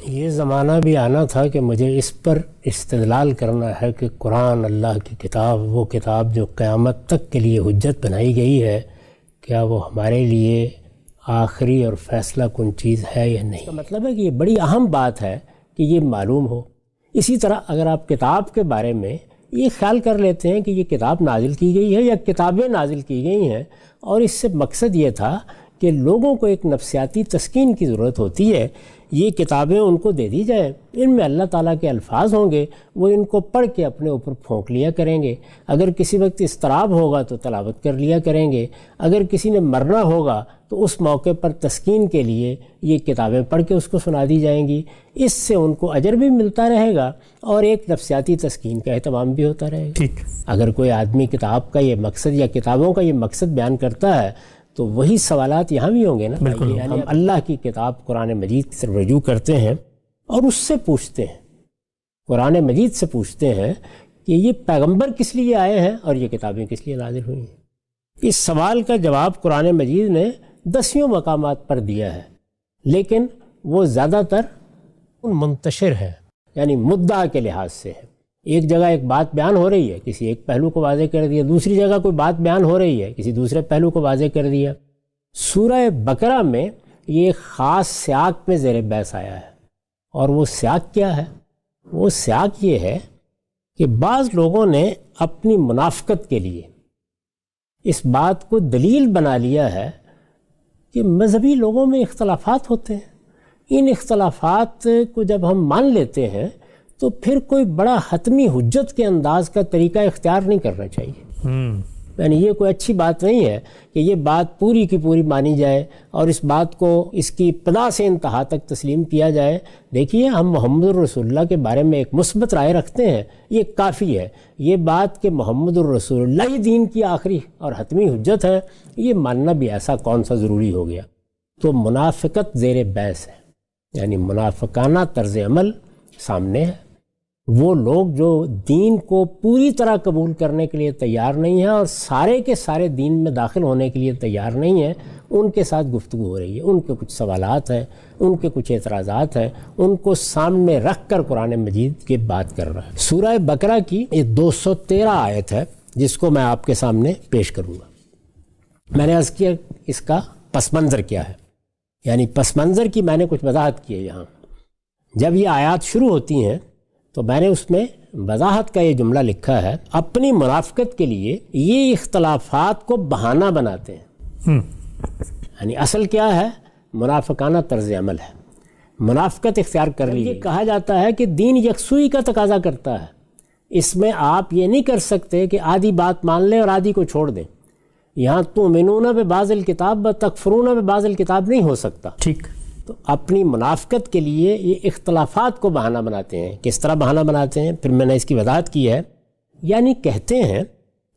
یہ زمانہ بھی آنا تھا کہ مجھے اس پر استدلال کرنا ہے کہ قرآن اللہ کی کتاب، وہ کتاب جو قیامت تک کے لیے حجت بنائی گئی ہے، کیا وہ ہمارے لیے آخری اور فیصلہ کن چیز ہے یا نہیں۔ تو مطلب ہے کہ یہ بڑی اہم بات ہے کہ یہ معلوم ہو۔ اسی طرح اگر آپ کتاب کے بارے میں یہ خیال کر لیتے ہیں کہ یہ کتاب نازل کی گئی ہے یا کتابیں نازل کی گئی ہیں، اور اس سے مقصد یہ تھا کہ لوگوں کو ایک نفسیاتی تسکین کی ضرورت ہوتی ہے، یہ کتابیں ان کو دے دی جائیں، ان میں اللہ تعالیٰ کے الفاظ ہوں گے، وہ ان کو پڑھ کے اپنے اوپر پھونک لیا کریں گے، اگر کسی وقت اضطراب ہوگا تو تلاوت کر لیا کریں گے، اگر کسی نے مرنا ہوگا تو اس موقع پر تسکین کے لیے یہ کتابیں پڑھ کے اس کو سنا دی جائیں گی۔ اس سے ان کو اجر بھی ملتا رہے گا اور ایک نفسیاتی تسکین کا اہتمام بھی ہوتا رہے گا۔ ٹھیک، اگر کوئی آدمی کتاب کا یہ مقصد یا کتابوں کا یہ مقصد بیان کرتا ہے تو وہی سوالات یہاں بھی ہوں گے نا۔ بالکل، یعنی ہم اللہ کی کتاب قرآن مجید کی طرف رجوع کرتے ہیں اور اس سے پوچھتے ہیں، قرآن مجید سے پوچھتے ہیں کہ یہ پیغمبر کس لیے آئے ہیں اور یہ کتابیں کس لیے نازل ہوئی ہیں۔ اس سوال کا جواب قرآن مجید نے 10 مقامات پر دیا ہے، لیکن وہ زیادہ تر منتشر ہے، یعنی مدعا کے لحاظ سے ہے۔ ایک جگہ ایک بات بیان ہو رہی ہے، کسی ایک پہلو کو واضح کر دیا، دوسری جگہ کوئی بات بیان ہو رہی ہے، کسی دوسرے پہلو کو واضح کر دیا۔ سورہ بقرہ میں یہ ایک خاص سیاق میں زیر بحث آیا ہے، اور وہ سیاق کیا ہے؟ وہ سیاق یہ ہے کہ بعض لوگوں نے اپنی منافقت کے لیے اس بات کو دلیل بنا لیا ہے کہ مذہبی لوگوں میں اختلافات ہوتے ہیں، ان اختلافات کو جب ہم مان لیتے ہیں تو پھر کوئی بڑا حتمی حجت کے انداز کا طریقہ اختیار نہیں کرنا چاہیے۔ یعنی یہ کوئی اچھی بات نہیں ہے کہ یہ بات پوری کی پوری مانی جائے اور اس بات کو اس کی ابتدا سے انتہا تک تسلیم کیا جائے۔ دیکھیے، ہم محمد الرسول اللہ کے بارے میں ایک مثبت رائے رکھتے ہیں، یہ کافی ہے۔ یہ بات کہ محمد الرسول اللہ ہی دین کی آخری اور حتمی حجت ہے، یہ ماننا بھی ایسا کون سا ضروری ہو گیا۔ تو منافقت زیر بحث ہے، یعنی منافقانہ طرز عمل سامنے ہے۔ وہ لوگ جو دین کو پوری طرح قبول کرنے کے لیے تیار نہیں ہیں اور سارے کے سارے دین میں داخل ہونے کے لیے تیار نہیں ہیں، ان کے ساتھ گفتگو ہو رہی ہے، ان کے کچھ سوالات ہیں، ان کے کچھ اعتراضات ہیں، ان کو سامنے رکھ کر قرآن مجید کی بات کر رہا ہے۔ سورہ بقرہ کی یہ 213 آیت ہے جس کو میں آپ کے سامنے پیش کروں گا۔ میں نے عرض کیا اس کا پس منظر کیا ہے، یعنی پس منظر کی میں نے کچھ وضاحت کی ہے۔ یہاں جب یہ آیات شروع ہوتی ہیں تو میں نے اس میں وضاحت کا یہ جملہ لکھا ہے، اپنی منافقت کے لیے یہ اختلافات کو بہانہ بناتے ہیں۔ یعنی اصل کیا ہے؟ منافقانہ طرز عمل ہے، منافقت اختیار کر لی۔ یہ کہا جاتا ہے کہ دین یکسوئی کا تقاضا کرتا ہے، اس میں آپ یہ نہیں کر سکتے کہ آدھی بات مان لیں اور آدھی کو چھوڑ دیں۔ یہاں تؤمنون ببعض الکتاب وتکفرون ببعض الکتاب نہیں ہو سکتا۔ ٹھیک، تو اپنی منافقت کے لیے یہ اختلافات کو بہانہ بناتے ہیں۔ کس طرح بہانہ بناتے ہیں؟ پھر میں نے اس کی وضاحت کی ہے۔ یعنی کہتے ہیں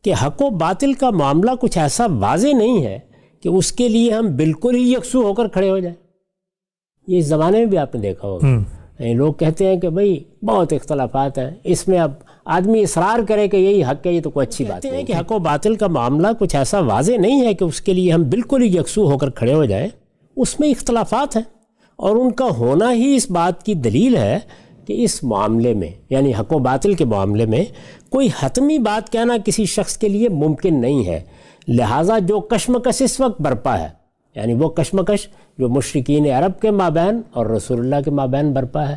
کہ حق و باطل کا معاملہ کچھ ایسا واضح نہیں ہے کہ اس کے لیے ہم بالکل ہی یکسو ہو کر کھڑے ہو جائیں۔ یہ اس زمانے میں بھی آپ نے دیکھا ہوگا، لوگ کہتے ہیں کہ بھئی بہت اختلافات ہیں، اس میں اب آدمی اصرار کرے کہ یہی حق ہے، یہ تو کوئی اچھی بات نہیں ہے کہ حق و باطل کا معاملہ کچھ ایسا واضح نہیں ہے کہ اس کے لیے ہم بالکل ہی یکسو ہو کر کھڑے ہو جائیں۔ اس میں اختلافات ہیں اور ان کا ہونا ہی اس بات کی دلیل ہے کہ اس معاملے میں، یعنی حق و باطل کے معاملے میں، کوئی حتمی بات کہنا کسی شخص کے لیے ممکن نہیں ہے۔ لہٰذا جو کشمکش اس وقت برپا ہے، یعنی وہ کشمکش جو مشرکین عرب کے مابین اور رسول اللہ کے مابین برپا ہے،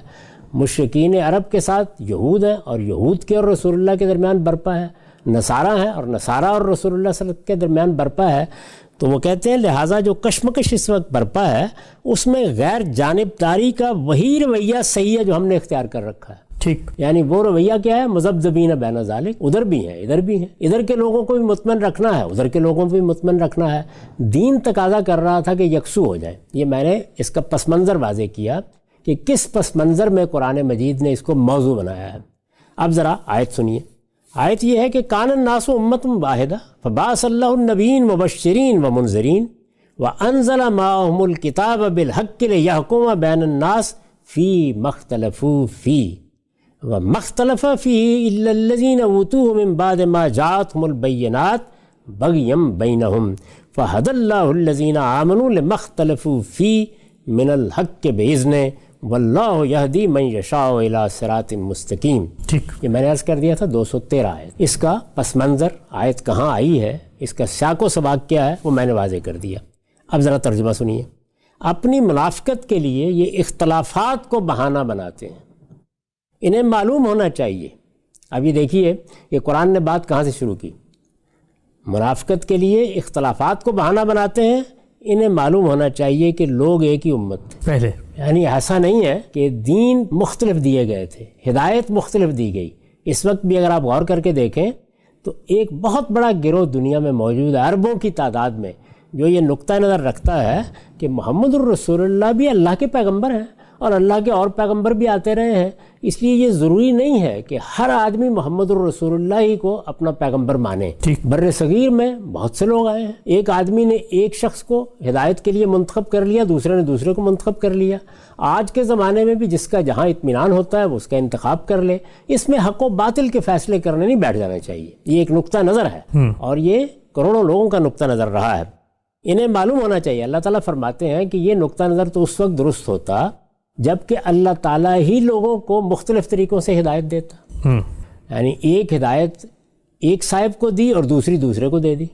مشرکین عرب کے ساتھ یہود ہیں اور یہود کے اور رسول اللہ کے درمیان برپا ہے، نصارہ ہیں اور نصارہ اور رسول اللہ صلی اللہ علیہ وسلم کے درمیان برپا ہے، تو وہ کہتے ہیں لہٰذا جو کشمکش اس وقت برپا ہے اس میں غیر جانبداری کا وہی رویہ صحیح ہے جو ہم نے اختیار کر رکھا ہے۔ ٹھیک، یعنی وہ رویہ کیا ہے؟ مذبذبین بین ذالک، ادھر بھی ہیں ادھر بھی ہیں، ادھر کے لوگوں کو بھی مطمئن رکھنا ہے، ادھر کے لوگوں کو بھی مطمئن رکھنا ہے۔ دین تقاضا کر رہا تھا کہ یکسو ہو جائے۔ یہ میں نے اس کا پس منظر واضح کیا کہ کس پس منظر میں قرآن مجید نے اس کو موضوع بنایا ہے۔ اب ذرا آیت سنیے۔ آیت یہ ہے کہ کان الناس امۃ واحدہ فبعث اللہ النبیین مبشرین ومنذرین وانزل معهم الکتاب بالحق لیحکم بین الناس فیما اختلفوا فیہ وما اختلف فیہ الا الذین اوتوہ من بعد ما جاءتهم البینات بغیا بینہم فہدی اللہ الذین آمنوا لما اختلفوا فیہ من الحق بإذنہ واللہ یہدی من یشاء الی صراط مستقیم. ٹھیک. یہ میں نے عرض کر دیا تھا 213 آیت. اس کا پس منظر آیت کہاں آئی ہے، اس کا سیاق و سباق کیا ہے، وہ میں نے واضح کر دیا. اب ذرا ترجمہ سنیے. اپنی منافقت کے لیے یہ اختلافات کو بہانہ بناتے ہیں. انہیں معلوم ہونا چاہیے. اب یہ دیکھیے یہ قرآن نے بات کہاں سے شروع کی. منافقت کے لیے اختلافات کو بہانہ بناتے ہیں. انہیں معلوم ہونا چاہیے کہ لوگ ایک ہی امت تھے پہلے. یعنی ایسا نہیں ہے کہ دین مختلف دیے گئے تھے، ہدایت مختلف دی گئی. اس وقت بھی اگر آپ غور کر کے دیکھیں تو ایک بہت بڑا گروہ دنیا میں موجود ہے، اربوں کی تعداد میں، جو یہ نقطہ نظر رکھتا ہے کہ محمد الرسول اللہ بھی اللہ کے پیغمبر ہیں اور اللہ کے اور پیغمبر بھی آتے رہے ہیں. اس لیے یہ ضروری نہیں ہے کہ ہر آدمی محمد الرسول اللہ ہی کو اپنا پیغمبر مانے. بر صغیر میں بہت سے لوگ آئے ہیں. ایک آدمی نے ایک شخص کو ہدایت کے لیے منتخب کر لیا، دوسرے نے دوسرے کو منتخب کر لیا. آج کے زمانے میں بھی جس کا جہاں اطمینان ہوتا ہے وہ اس کا انتخاب کر لے. اس میں حق و باطل کے فیصلے کرنے نہیں بیٹھ جانا چاہیے. یہ ایک نقطہ نظر ہے اور یہ کروڑوں لوگوں کا نقطہ نظر رہا ہے. انہیں معلوم ہونا چاہیے. اللہ تعالیٰ فرماتے ہیں کہ یہ نقطہ نظر تو اس وقت درست ہوتا جب کہ اللہ تعالیٰ ہی لوگوں کو مختلف طریقوں سے ہدایت دیتا. یعنی ایک ہدایت ایک صاحب کو دی اور دوسری دوسرے کو دے دی.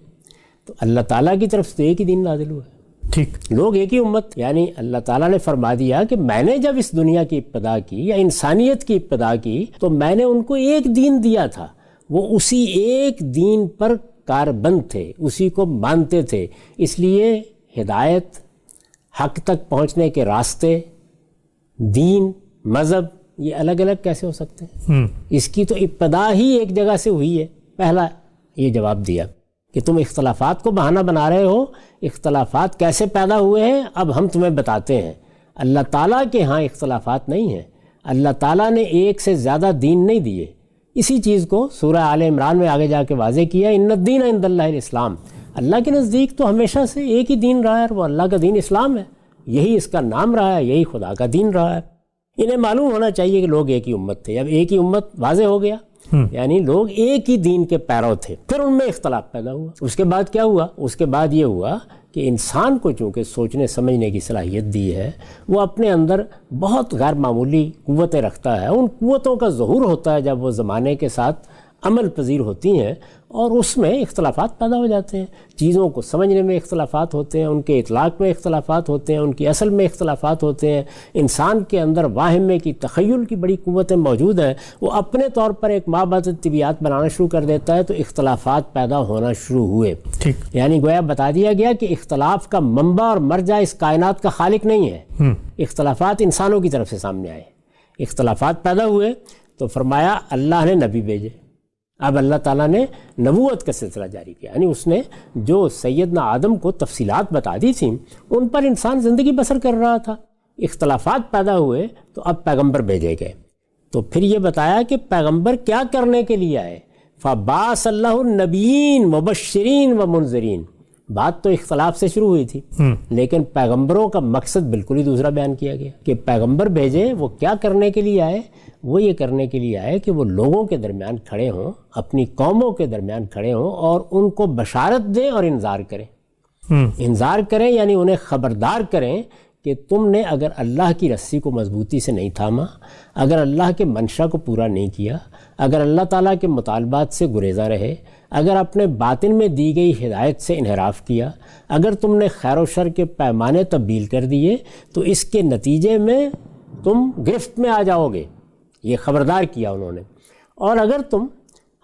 تو اللہ تعالیٰ کی طرف سے ایک ہی دین نازل ہوا ہے. ٹھیک. لوگ ایک ہی امت. یعنی اللہ تعالیٰ نے فرما دیا کہ میں نے جب اس دنیا کی ابتدا کی یا انسانیت کی ابتدا کی تو میں نے ان کو ایک دین دیا تھا. وہ اسی ایک دین پر کاربند تھے، اسی کو مانتے تھے. اس لیے ہدایت، حق تک پہنچنے کے راستے، دین، مذہب یہ الگ الگ کیسے ہو سکتے ہیں؟ اس کی تو ابتدا ہی ایک جگہ سے ہوئی ہے. پہلا یہ جواب دیا کہ تم اختلافات کو بہانہ بنا رہے ہو. اختلافات کیسے پیدا ہوئے ہیں اب ہم تمہیں بتاتے ہیں. اللہ تعالیٰ کے ہاں اختلافات نہیں ہیں. اللہ تعالیٰ نے ایک سے زیادہ دین نہیں دیے. اسی چیز کو سورہ آل عمران میں آگے جا کے واضح کیا، ان الدین عند اللہ الاسلام. اللہ کے نزدیک تو ہمیشہ سے ایک ہی دین رہا ہے اور وہ اللہ کا دین اسلام ہے. یہی اس کا نام رہا ہے، یہی خدا کا دین رہا ہے. انہیں معلوم ہونا چاہیے کہ لوگ ایک ہی امت تھے. اب ایک ہی امت واضح ہو گیا، یعنی لوگ ایک ہی دین کے پیرو تھے. پھر ان میں اختلاف پیدا ہوا. اس کے بعد کیا ہوا؟ اس کے بعد یہ ہوا کہ انسان کو چونکہ سوچنے سمجھنے کی صلاحیت دی ہے، وہ اپنے اندر بہت غیر معمولی قوتیں رکھتا ہے. ان قوتوں کا ظہور ہوتا ہے جب وہ زمانے کے ساتھ عمل پذیر ہوتی ہیں اور اس میں اختلافات پیدا ہو جاتے ہیں. چیزوں کو سمجھنے میں اختلافات ہوتے ہیں، ان کے اطلاق میں اختلافات ہوتے ہیں، ان کی اصل میں اختلافات ہوتے ہیں. انسان کے اندر واہمے کی، تخیل کی بڑی قوتیں موجود ہیں. وہ اپنے طور پر ایک مابعث طبیعات بنانا شروع کر دیتا ہے تو اختلافات پیدا ہونا شروع ہوئے. یعنی گویا بتا دیا گیا کہ اختلاف کا منبع اور مرجع اس کائنات کا خالق نہیں ہے. اختلافات انسانوں کی طرف سے سامنے آئے. اختلافات پیدا ہوئے تو فرمایا اللہ نے نبی بھیجے. اب اللہ تعالیٰ نے نبوت کا سلسلہ جاری کیا. یعنی اس نے جو سیدنا آدم کو تفصیلات بتا دی تھیں ان پر انسان زندگی بسر کر رہا تھا. اختلافات پیدا ہوئے تو اب پیغمبر بھیجے گئے. تو پھر یہ بتایا کہ پیغمبر کیا کرنے کے لیے آئے. فَبَعَثَ اللَّهُ النَّبِيِّينَ مُبَشِّرِينَ وَمُنذِرِينَ. بات تو اختلاف سے شروع ہوئی تھی لیکن پیغمبروں کا مقصد بالکل ہی دوسرا بیان کیا گیا کہ پیغمبر بھیجے. وہ کیا کرنے کے لیے آئے؟ وہ یہ کرنے کے لیے آئے کہ وہ لوگوں کے درمیان کھڑے ہوں، اپنی قوموں کے درمیان کھڑے ہوں اور ان کو بشارت دیں اور انذار کریں. انذار کریں یعنی انہیں خبردار کریں کہ تم نے اگر اللہ کی رسی کو مضبوطی سے نہیں تھاما، اگر اللہ کے منشا کو پورا نہیں کیا، اگر اللہ تعالیٰ کے مطالبات سے گریزاں رہے، اگر اپنے باطن میں دی گئی ہدایت سے انحراف کیا، اگر تم نے خیر و شر کے پیمانے تبدیل کر دیے تو اس کے نتیجے میں تم گرفت میں آ جاؤ گے. یہ خبردار کیا انہوں نے. اور اگر تم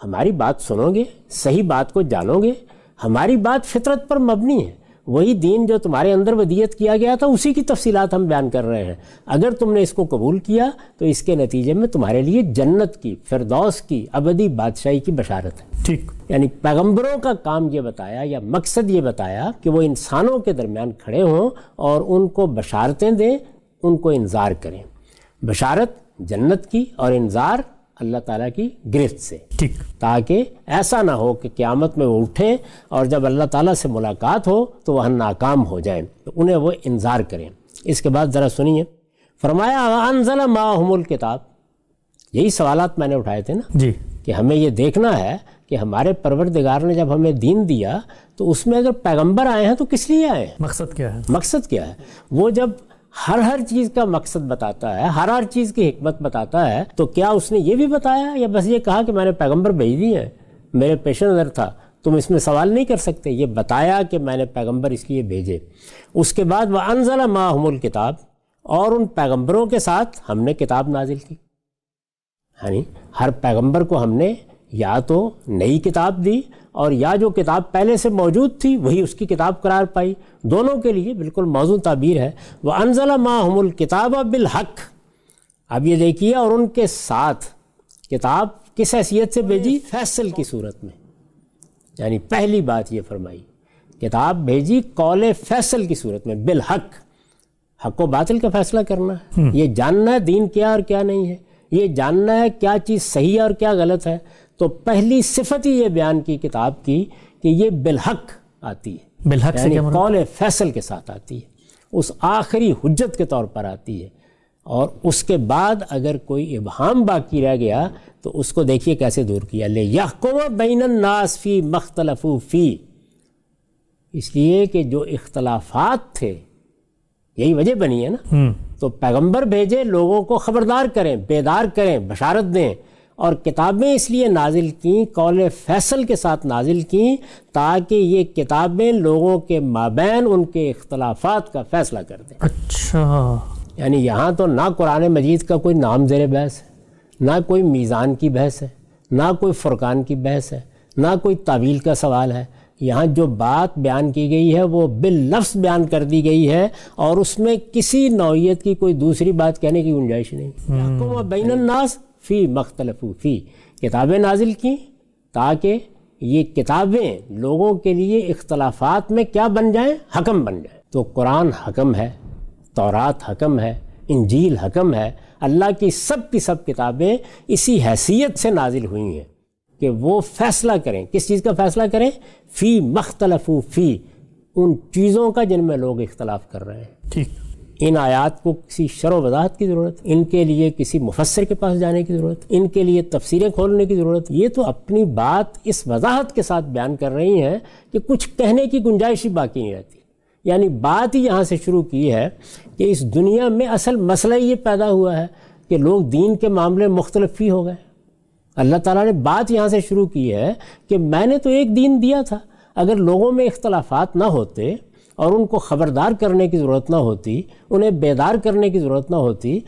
ہماری بات سنو گے، صحیح بات کو جانو گے، ہماری بات فطرت پر مبنی ہے، وہی دین جو تمہارے اندر ودیت کیا گیا تھا اسی کی تفصیلات ہم بیان کر رہے ہیں. اگر تم نے اس کو قبول کیا تو اس کے نتیجے میں تمہارے لیے جنت کی، فردوس کی، ابدی بادشاہی کی بشارت ہے. ٹھیک. یعنی پیغمبروں کا کام یہ بتایا یا مقصد یہ بتایا کہ وہ انسانوں کے درمیان کھڑے ہوں اور ان کو بشارتیں دیں، ان کو انذار کریں. بشارت جنت کی اور انذار اللہ تعالیٰ کی گرفت سے. ٹھیک. تاکہ ایسا نہ ہو کہ قیامت میں وہ اٹھیں اور جب اللہ تعالیٰ سے ملاقات ہو تو وہ ناکام ہو جائیں. تو انہیں وہ انذار کریں. اس کے بعد ذرا سنیے. فرمایا انزل معہم الکتاب. یہی سوالات میں نے اٹھائے تھے نا جی، کہ ہمیں یہ دیکھنا ہے کہ ہمارے پروردگار نے جب ہمیں دین دیا تو اس میں اگر پیغمبر آئے ہیں تو کس لیے آئے ہیں؟ مقصد کیا ہے؟ مقصد کیا ہے؟ وہ جب ہر چیز کا مقصد بتاتا ہے، ہر چیز کی حکمت بتاتا ہے، تو کیا اس نے یہ بھی بتایا یا بس یہ کہا کہ میں نے پیغمبر بھیج دیے ہیں، میرے پیش نظر تھا، تم اس میں سوال نہیں کر سکتے؟ یہ بتایا کہ میں نے پیغمبر اس لیے بھیجے۔ اس کے بعد وَأَنزَلَ مَعَهُمُ الْكِتَابَ، اور ان پیغمبروں کے ساتھ ہم نے کتاب نازل کی، یعنی ہر پیغمبر کو ہم نے یا تو نئی کتاب دی اور یا جو کتاب پہلے سے موجود تھی وہی اس کی کتاب قرار پائی، دونوں کے لیے بالکل موزوں تعبیر ہے۔ وَأَنزَلَ مَعَهُمُ الْكِتَابَ بِالْحَقِّ، اب یہ دیکھیے، اور ان کے ساتھ کتاب کس حیثیت سے بھیجی؟ فیصل کی صورت میں، یعنی پہلی بات یہ فرمائی کتاب بھیجی قول فیصل کی صورت میں، بالحق، حق و باطل کا فیصلہ کرنا ہے، یہ جاننا ہے دین کیا اور کیا نہیں ہے، یہ جاننا ہے کیا چیز صحیح ہے اور کیا غلط ہے۔ تو پہلی صفت ہی یہ بیان کی کتاب کی کہ یہ بالحق آتی ہے، بالحق سے یعنی قول فیصل کے ساتھ آتی ہے، اس آخری حجت کے طور پر آتی ہے۔ اور اس کے بعد اگر کوئی ابہام باقی رہ گیا تو اس کو دیکھیے کیسے دور کیا، لِيَحْكُمَ بَيْنَ النَّاسِ فِي مَا اخْتَلَفُوا فِيهِ، اس لیے کہ جو اختلافات تھے یہی وجہ بنی ہے نا، تو پیغمبر بھیجے لوگوں کو خبردار کریں، بیدار کریں، بشارت دیں، اور کتابیں اس لیے نازل کیں، قول فیصل کے ساتھ نازل کیں، تاکہ یہ کتابیں لوگوں کے مابین ان کے اختلافات کا فیصلہ کر دیں۔ اچھا، یعنی یہاں تو نہ قرآن مجید کا کوئی نام زیر بحث ہے، نہ کوئی میزان کی بحث ہے، نہ کوئی فرقان کی بحث ہے، نہ کوئی تعویل کا سوال ہے، یہاں جو بات بیان کی گئی ہے وہ باللفظ بیان کر دی گئی ہے، اور اس میں کسی نوعیت کی کوئی دوسری بات کہنے کی گنجائش نہیں۔ یحکم بین الناس فی ما اختلفوا فی، کتابیں نازل کی تاکہ یہ کتابیں لوگوں کے لیے اختلافات میں کیا بن جائیں؟ حکم بن جائیں۔ تو قرآن حکم ہے، تورات حکم ہے، انجیل حکم ہے، اللہ کی سب کتابیں اسی حیثیت سے نازل ہوئی ہیں کہ وہ فیصلہ کریں۔ کس چیز کا فیصلہ کریں؟ فی مختلفو فی، ان چیزوں کا جن میں لوگ اختلاف کر رہے ہیں۔ ٹھیک، ان آیات کو کسی شرح و وضاحت کی ضرورت، ان کے لیے کسی مفسر کے پاس جانے کی ضرورت، ان کے لیے تفسیریں کھولنے کی ضرورت، یہ تو اپنی بات اس وضاحت کے ساتھ بیان کر رہی ہیں کہ کچھ کہنے کی گنجائش ہی باقی نہیں رہتی۔ یعنی بات ہی یہاں سے شروع کی ہے کہ اس دنیا میں اصل مسئلہ یہ پیدا ہوا ہے کہ لوگ دین کے معاملے مختلف ہی ہو گئے۔ اللہ تعالیٰ نے بات یہاں سے شروع کی ہے کہ میں نے تو ایک دین دیا تھا، اگر لوگوں میں اختلافات نہ ہوتے اور ان کو خبردار کرنے کی ضرورت نہ ہوتی، انہیں بیدار کرنے کی ضرورت نہ ہوتی،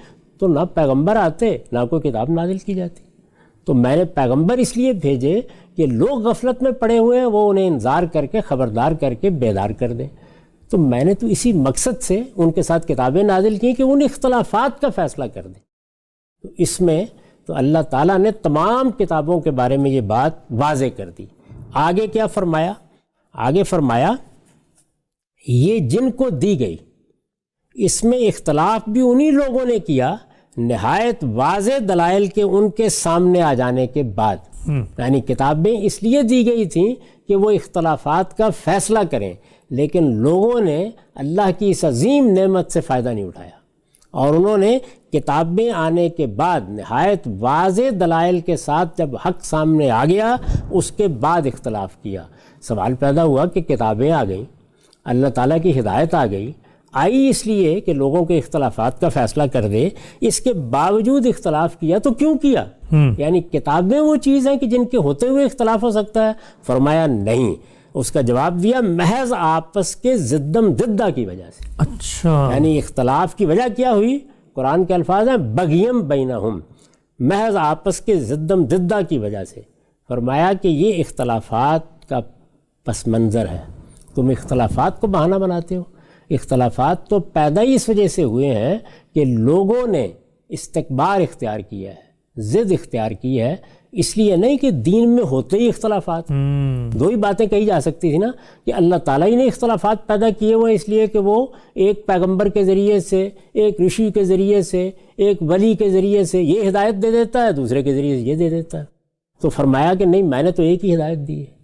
تو نہ پیغمبر آتے، نہ کوئی کتاب نازل کی جاتی۔ تو میں نے پیغمبر اس لیے بھیجے کہ لوگ غفلت میں پڑے ہوئے ہیں، وہ انہیں انذار کر کے، خبردار کر کے بیدار کر دیں۔ تو میں نے تو اسی مقصد سے ان کے ساتھ کتابیں نازل کی کہ ان اختلافات کا فیصلہ کر دیں۔ تو اس میں تو اللہ تعالیٰ نے تمام کتابوں کے بارے میں یہ بات واضح کر دی۔ آگے کیا فرمایا؟ آگے فرمایا یہ جن کو دی گئی، اس میں اختلاف بھی انہی لوگوں نے کیا نہایت واضح دلائل کے ان کے سامنے آ جانے کے بعد۔ یعنی کتابیں اس لیے دی گئی تھیں کہ وہ اختلافات کا فیصلہ کریں، لیکن لوگوں نے اللہ کی اس عظیم نعمت سے فائدہ نہیں اٹھایا، اور انہوں نے کتابیں آنے کے بعد نہایت واضح دلائل کے ساتھ جب حق سامنے آ گیا اس کے بعد اختلاف کیا۔ سوال پیدا ہوا کہ کتابیں آ گئیں، اللہ تعالیٰ کی ہدایت آ گئی، آئی اس لیے کہ لوگوں کے اختلافات کا فیصلہ کر دے، اس کے باوجود اختلاف کیا تو کیوں کیا؟ یعنی کتابیں وہ چیز ہیں کہ جن کے ہوتے ہوئے اختلاف ہو سکتا ہے؟ فرمایا نہیں۔ اس کا جواب دیا محض آپس کے ضدم ضدہ کی وجہ سے۔ اچھا، یعنی اختلاف کی وجہ کیا ہوئی؟ قرآن کے الفاظ ہیں بغیم بینہم، محض آپس کے ضدم ضدہ کی وجہ سے۔ فرمایا کہ یہ اختلافات کا پس منظر ہے، تم اختلافات کو بہانہ بناتے ہو۔ اختلافات تو پیدا ہی اس وجہ سے ہوئے ہیں کہ لوگوں نے استکبار اختیار کیا ہے، ضد اختیار کی ہے، اس لیے نہیں کہ دین میں ہوتے ہی اختلافات۔ دو ہی باتیں کہی جا سکتی تھی نا، کہ اللہ تعالیٰ ہی نے اختلافات پیدا کیے ہوئے اس لیے کہ وہ ایک پیغمبر کے ذریعے سے، ایک رشی کے ذریعے سے، ایک ولی کے ذریعے سے یہ ہدایت دے دیتا ہے، دوسرے کے ذریعے سے یہ دے دیتا ہے۔ تو فرمایا کہ نہیں، میں نے تو ایک ہی ہدایت دی ہے،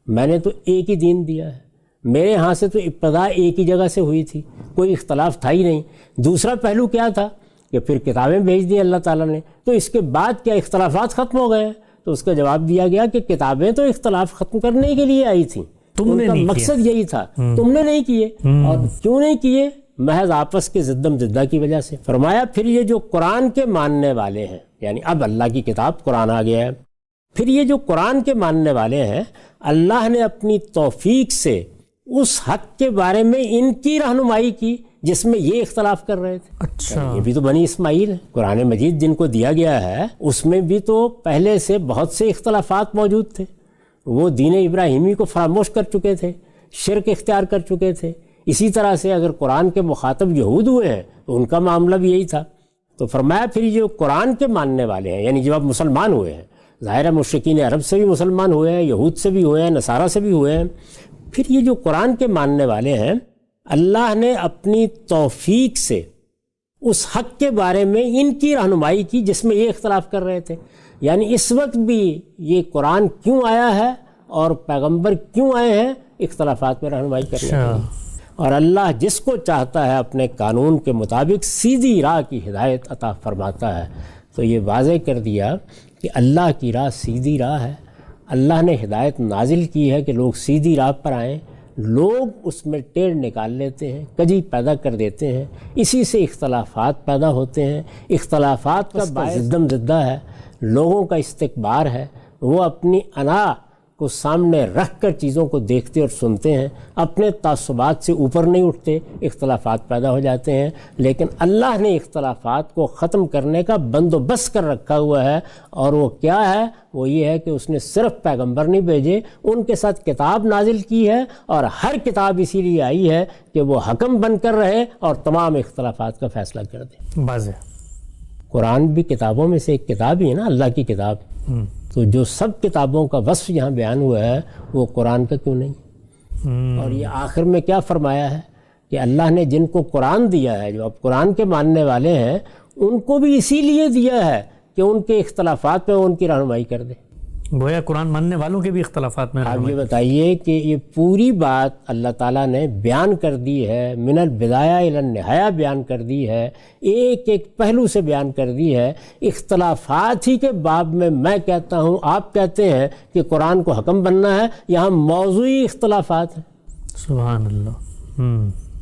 میں نے تو ایک ہی دین دیا ہے، میرے ہاں سے تو ابتدا ایک ہی جگہ سے ہوئی تھی، کوئی اختلاف تھا ہی نہیں۔ دوسرا پہلو کیا تھا کہ پھر کتابیں بھیج دی اللہ تعالیٰ نے، تو اس کے بعد کیا اختلافات ختم ہو گئے ہیں؟ تو اس کا جواب دیا گیا کہ کتابیں تو اختلاف ختم کرنے کے لیے آئی تھیں، ان کا مقصد یہی تھا، تم نے نہیں کیے۔ اور کیوں نہیں کیے؟ محض آپس کے زدم زدہ کی وجہ سے۔ فرمایا پھر یہ جو قرآن کے ماننے والے ہیں، یعنی اب اللہ کی کتاب قرآن آ گیا ہے، پھر یہ جو قرآن کے ماننے والے ہیں اللہ نے اپنی توفیق سے اس حق کے بارے میں ان کی رہنمائی کی جس میں یہ اختلاف کر رہے تھے۔ اچھا، یہ بھی تو بنی اسماعیل ہے، قرآن مجید جن کو دیا گیا ہے اس میں بھی تو پہلے سے بہت سے اختلافات موجود تھے، وہ دین ابراہیمی کو فراموش کر چکے تھے، شرک اختیار کر چکے تھے۔ اسی طرح سے اگر قرآن کے مخاطب یہود ہوئے ہیں تو ان کا معاملہ بھی یہی تھا۔ تو فرمایا پھر یہ جو قرآن کے ماننے والے ہیں، یعنی جب آپ مسلمان ہوئے ہیں، ظاہر ہے مشرکین عرب سے بھی مسلمان ہوئے ہیں، یہود سے بھی ہوئے ہیں، نصارہ سے بھی ہوئے ہیں، پھر یہ جو قرآن کے ماننے والے ہیں اللہ نے اپنی توفیق سے اس حق کے بارے میں ان کی رہنمائی کی جس میں یہ اختلاف کر رہے تھے۔ یعنی اس وقت بھی یہ قرآن کیوں آیا ہے اور پیغمبر کیوں آئے ہیں، اختلافات میں رہنمائی کرنے کے لیے۔ اور اللہ جس کو چاہتا ہے اپنے قانون کے مطابق سیدھی راہ کی ہدایت عطا فرماتا ہے۔ تو یہ واضح کر دیا کہ اللہ کی راہ سیدھی راہ ہے، اللہ نے ہدایت نازل کی ہے کہ لوگ سیدھی راہ پر آئیں، لوگ اس میں ٹیڑھ نکال لیتے ہیں، کجی پیدا کر دیتے ہیں، اسی سے اختلافات پیدا ہوتے ہیں۔ اختلافات کا باعث زدم زدہ ہے، لوگوں کا استکبار ہے، وہ اپنی انا کو سامنے رکھ کر چیزوں کو دیکھتے اور سنتے ہیں، اپنے تعصبات سے اوپر نہیں اٹھتے، اختلافات پیدا ہو جاتے ہیں۔ لیکن اللہ نے اختلافات کو ختم کرنے کا بندوبست کر رکھا ہوا ہے، اور وہ کیا ہے؟ وہ یہ ہے کہ اس نے صرف پیغمبر نہیں بھیجے، ان کے ساتھ کتاب نازل کی ہے، اور ہر کتاب اسی لیے آئی ہے کہ وہ حکم بن کر رہے اور تمام اختلافات کا فیصلہ کر دے۔ واضح قرآن بھی کتابوں میں سے ایک کتاب ہی ہے نا، اللہ کی کتاب۔ تو جو سب کتابوں کا وصف یہاں بیان ہوا ہے وہ قرآن کا کیوں نہیں؟ اور یہ آخر میں کیا فرمایا ہے کہ اللہ نے جن کو قرآن دیا ہے، جو اب قرآن کے ماننے والے ہیں، ان کو بھی اسی لیے دیا ہے کہ ان کے اختلافات میں ان کی رہنمائی کر دے۔ گویا قرآن ماننے والوں کے بھی اختلافات میں آپ یہ بتائیے کہ یہ پوری بات اللہ تعالیٰ نے بیان کر دی ہے، من البدایہ الی النہایہ بیان کر دی ہے، ایک ایک پہلو سے بیان کر دی ہے۔ اختلافات ہی کے باب میں کہتا ہوں، آپ کہتے ہیں کہ قرآن کو حکم بننا ہے، یہاں موضوعی اختلافات ہیں۔ سبحان اللہ۔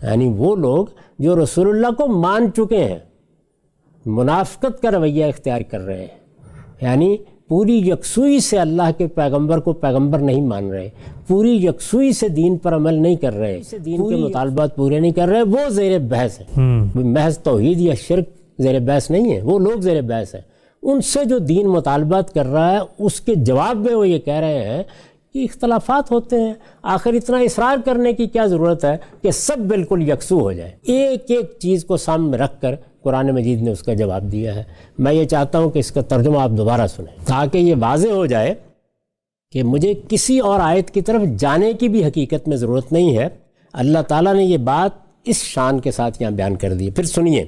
یعنی وہ لوگ جو رسول اللہ کو مان چکے ہیں منافقت کا رویہ اختیار کر رہے ہیں، یعنی پوری یکسوئی سے اللہ کے پیغمبر کو پیغمبر نہیں مان رہے، پوری یکسوئی سے دین پر عمل نہیں کر رہے، دین کے مطالبات پورے نہیں کر رہے، وہ زیر بحث ہیں۔ محض توحید یا شرک زیر بحث نہیں ہے، وہ لوگ زیر بحث ہیں۔ ان سے جو دین مطالبات کر رہا ہے اس کے جواب میں وہ یہ کہہ رہے ہیں کہ اختلافات ہوتے ہیں، آخر اتنا اصرار کرنے کی کیا ضرورت ہے کہ سب بالکل یکسو ہو جائے۔ ایک ایک چیز کو سامنے رکھ کر قرآن مجید نے اس کا جواب دیا ہے۔ میں یہ چاہتا ہوں کہ اس کا ترجمہ آپ دوبارہ سنیں تاکہ یہ واضح ہو جائے کہ مجھے کسی اور آیت کی طرف جانے کی بھی حقیقت میں ضرورت نہیں ہے۔ اللہ تعالیٰ نے یہ بات اس شان کے ساتھ یہاں بیان کر دی ہے۔ پھر سنیے،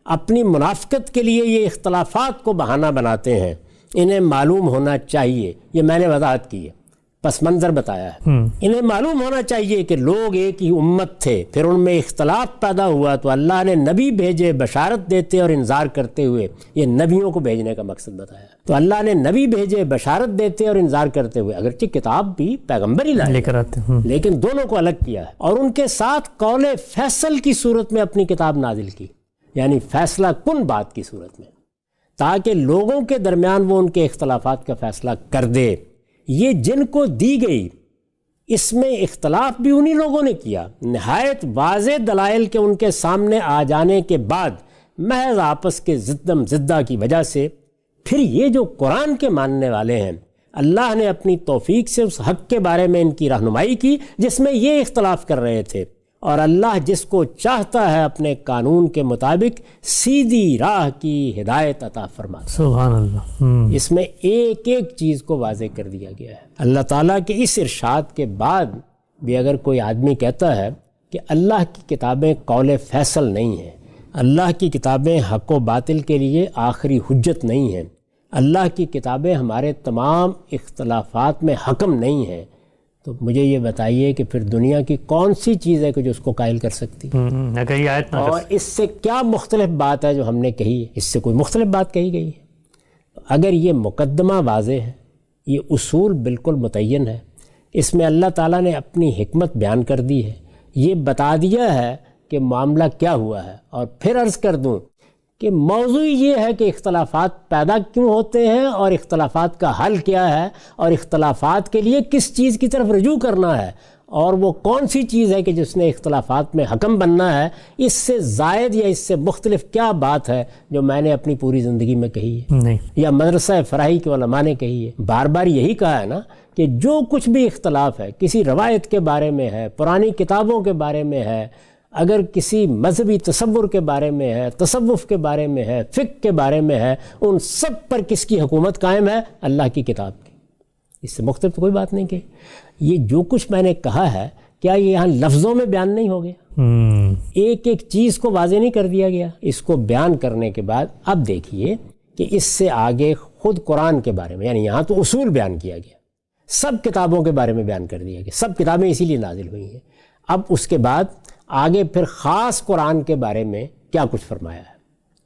اپنی منافقت کے لیے یہ اختلافات کو بہانہ بناتے ہیں، انہیں معلوم ہونا چاہیے، یہ میں نے وضاحت کی ہے، پس منظر بتایا ہے۔ انہیں معلوم ہونا چاہیے کہ لوگ ایک ہی امت تھے، پھر ان میں اختلاف پیدا ہوا تو اللہ نے نبی بھیجے بشارت دیتے اور انذار کرتے ہوئے۔ یہ نبیوں کو بھیجنے کا مقصد بتایا، تو اللہ نے نبی بھیجے بشارت دیتے اور انذار کرتے ہوئے، اگرچہ کتاب بھی پیغمبر ہی لے کر آتے ہیں لیکن دونوں کو الگ کیا ہے، اور ان کے ساتھ قول فیصل کی صورت میں اپنی کتاب نازل کی، یعنی فیصلہ کن بات کی صورت میں، تاکہ لوگوں کے درمیان وہ ان کے اختلافات کا فیصلہ کر دے۔ یہ جن کو دی گئی اس میں اختلاف بھی انہی لوگوں نے کیا، نہایت واضح دلائل کے ان کے سامنے آ جانے کے بعد محض آپس کے زدم زدہ کی وجہ سے۔ پھر یہ جو قرآن کے ماننے والے ہیں اللہ نے اپنی توفیق سے اس حق کے بارے میں ان کی رہنمائی کی جس میں یہ اختلاف کر رہے تھے، اور اللہ جس کو چاہتا ہے اپنے قانون کے مطابق سیدھی راہ کی ہدایت عطا فرماتا ہے۔ سبحان اللہ۔ اس میں ایک ایک چیز کو واضح کر دیا گیا ہے۔ اللہ تعالیٰ کے اس ارشاد کے بعد بھی اگر کوئی آدمی کہتا ہے کہ اللہ کی کتابیں قول فیصل نہیں ہیں، اللہ کی کتابیں حق و باطل کے لیے آخری حجت نہیں ہیں، اللہ کی کتابیں ہمارے تمام اختلافات میں حکم نہیں ہیں، تو مجھے یہ بتائیے کہ پھر دنیا کی کون سی چیز ہے کہ جو اس کو قائل کر سکتی اور اس سے کیا مختلف بات ہے جو ہم نے کہی ہے؟ اس سے کوئی مختلف بات کہی گئی ہے؟ اگر یہ مقدمہ واضح ہے، یہ اصول بالکل متعین ہے، اس میں اللہ تعالیٰ نے اپنی حکمت بیان کر دی ہے، یہ بتا دیا ہے کہ معاملہ کیا ہوا ہے، اور پھر عرض کر دوں کہ موضوع یہ ہے کہ اختلافات پیدا کیوں ہوتے ہیں اور اختلافات کا حل کیا ہے، اور اختلافات کے لیے کس چیز کی طرف رجوع کرنا ہے، اور وہ کون سی چیز ہے کہ جس نے اختلافات میں حکم بننا ہے۔ اس سے زائد یا اس سے مختلف کیا بات ہے جو میں نے اپنی پوری زندگی میں کہی ہے نہیں، یا مدرسہ فراہی کے علماء نے کہی ہے؟ بار بار یہی کہا ہے نا کہ جو کچھ بھی اختلاف ہے، کسی روایت کے بارے میں ہے، پرانی کتابوں کے بارے میں ہے، اگر کسی مذہبی تصور کے بارے میں ہے، تصوف کے بارے میں ہے، فقہ کے بارے میں ہے، ان سب پر کس کی حکومت قائم ہے؟ اللہ کی کتاب کی۔ اس سے مختلف کوئی بات نہیں کہ یہ جو کچھ میں نے کہا ہے، کیا یہ یہاں لفظوں میں بیان نہیں ہو گیا؟ ایک ایک چیز کو واضح نہیں کر دیا گیا؟ اس کو بیان کرنے کے بعد اب دیکھیے کہ اس سے آگے خود قرآن کے بارے میں، یعنی یہاں تو اصول بیان کیا گیا، سب کتابوں کے بارے میں بیان کر دیا گیا، سب کتابیں اسی لیے نازل ہوئی ہیں۔ اب اس کے بعد آگے پھر خاص قرآن کے بارے میں کیا کچھ فرمایا ہے،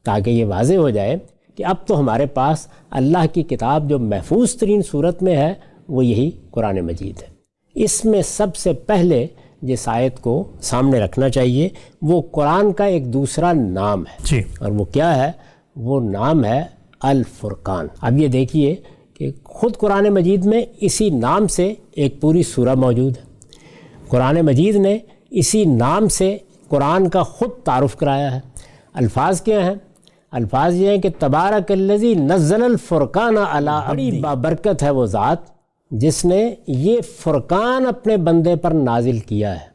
تاکہ یہ واضح ہو جائے کہ اب تو ہمارے پاس اللہ کی کتاب جو محفوظ ترین صورت میں ہے وہ یہی قرآن مجید ہے۔ اس میں سب سے پہلے جس آیت کو سامنے رکھنا چاہیے وہ قرآن کا ایک دوسرا نام ہے جی، اور وہ کیا ہے؟ وہ نام ہے الفرقان۔ اب یہ دیکھیے کہ خود قرآن مجید میں اسی نام سے ایک پوری سورہ موجود ہے۔ قرآن مجید نے اسی نام سے قرآن کا خود تعارف کرایا ہے۔ الفاظ کیا ہیں؟ الفاظ یہ ہیں کہ تبارک الذی نزل الفرقان علی عبدہ، بابرکت ہے وہ ذات جس نے یہ فرقان اپنے بندے پر نازل کیا ہے۔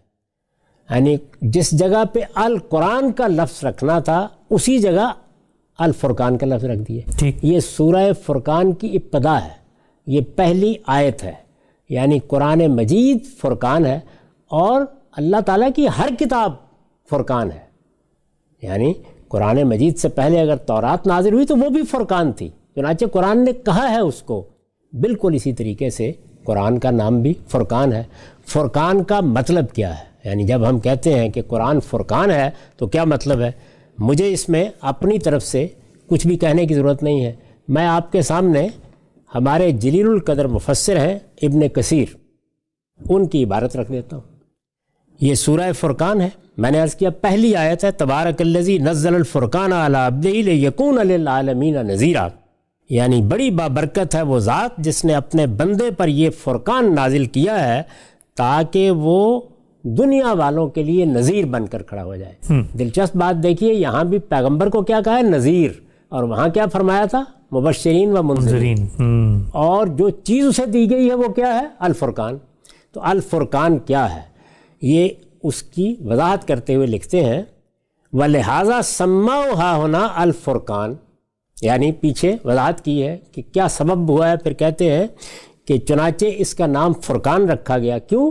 یعنی جس جگہ پہ القرآن کا لفظ رکھنا تھا اسی جگہ الفرقان کا لفظ رکھ دیا۔ ٹھیک، یہ سورہ فرقان کی ابتدا ہے، یہ پہلی آیت ہے، یعنی قرآن مجید فرقان ہے، اور اللہ تعالیٰ کی ہر کتاب فرقان ہے۔ یعنی قرآن مجید سے پہلے اگر تورات نازل ہوئی تو وہ بھی فرقان تھی، چنانچہ قرآن نے کہا ہے اس کو۔ بالکل اسی طریقے سے قرآن کا نام بھی فرقان ہے۔ فرقان کا مطلب کیا ہے؟ یعنی جب ہم کہتے ہیں کہ قرآن فرقان ہے تو کیا مطلب ہے؟ مجھے اس میں اپنی طرف سے کچھ بھی کہنے کی ضرورت نہیں ہے۔ میں آپ کے سامنے ہمارے جلیل القدر مفسر ہیں ابن کثیر، ان کی عبارت رکھ دیتا ہوں۔ یہ سورہ فرقان ہے، میں نے عرض کیا پہلی آیت ہے تبارک الذی نزل الفرقان علی عبدہ لیکون للعالمین نذیرا، یعنی بڑی بابرکت ہے وہ ذات جس نے اپنے بندے پر یہ فرقان نازل کیا ہے تاکہ وہ دنیا والوں کے لیے نذیر بن کر کھڑا ہو جائے۔ دلچسپ بات دیکھیے، یہاں بھی پیغمبر کو کیا کہا ہے؟ نذیر، اور وہاں کیا فرمایا تھا؟ مبشرین و منذرین۔ اور جو چیز اسے دی گئی ہے وہ کیا ہے؟ الفرقان۔ تو الفرقان کیا ہے؟ یہ اس کی وضاحت کرتے ہوئے لکھتے ہیں وَلِہَٰذَا سَمَّوْهَا هُنَا الفرقان، یعنی پیچھے وضاحت کی ہے کہ کیا سبب ہوا ہے، پھر کہتے ہیں کہ چنانچہ اس کا نام فرقان رکھا گیا۔ کیوں؟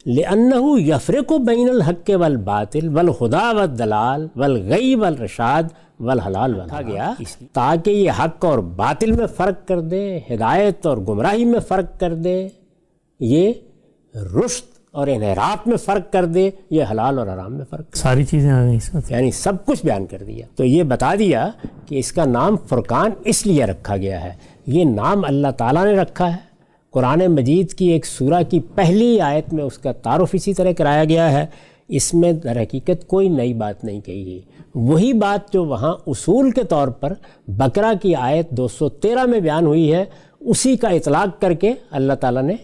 لِأَنَّهُ يَفْرِقُ بَيْنَ الْحَقِّ وَالْبَاطِلِ وَالْهُدَىٰ وَالضَّلَالِ وَالْغَيِّ وَالْرَشَادِ وَالْحَلَالِ رکھا گیا تاکہ یہ حق اور باطل میں فرق کر دے، ہدایت اور گمراہی میں فرق کر دے، یہ رشد اور انحراف میں فرق کر دے، یہ حلال اور حرام میں فرق کر دے۔ ساری چیزیں آ گئی ساتھ، یعنی سب کچھ بیان کر دیا۔ تو یہ بتا دیا کہ اس کا نام فرقان اس لیے رکھا گیا ہے، یہ نام اللہ تعالیٰ نے رکھا ہے۔ قرآن مجید کی ایک سورہ کی پہلی آیت میں اس کا تعارف اسی طرح کرایا گیا ہے۔ اس میں در حقیقت کوئی نئی بات نہیں کہی گئی، وہی بات جو وہاں اصول کے طور پر بقرہ کی آیت 213 میں بیان ہوئی ہے، اسی کا اطلاق کر کے اللہ تعالیٰ نے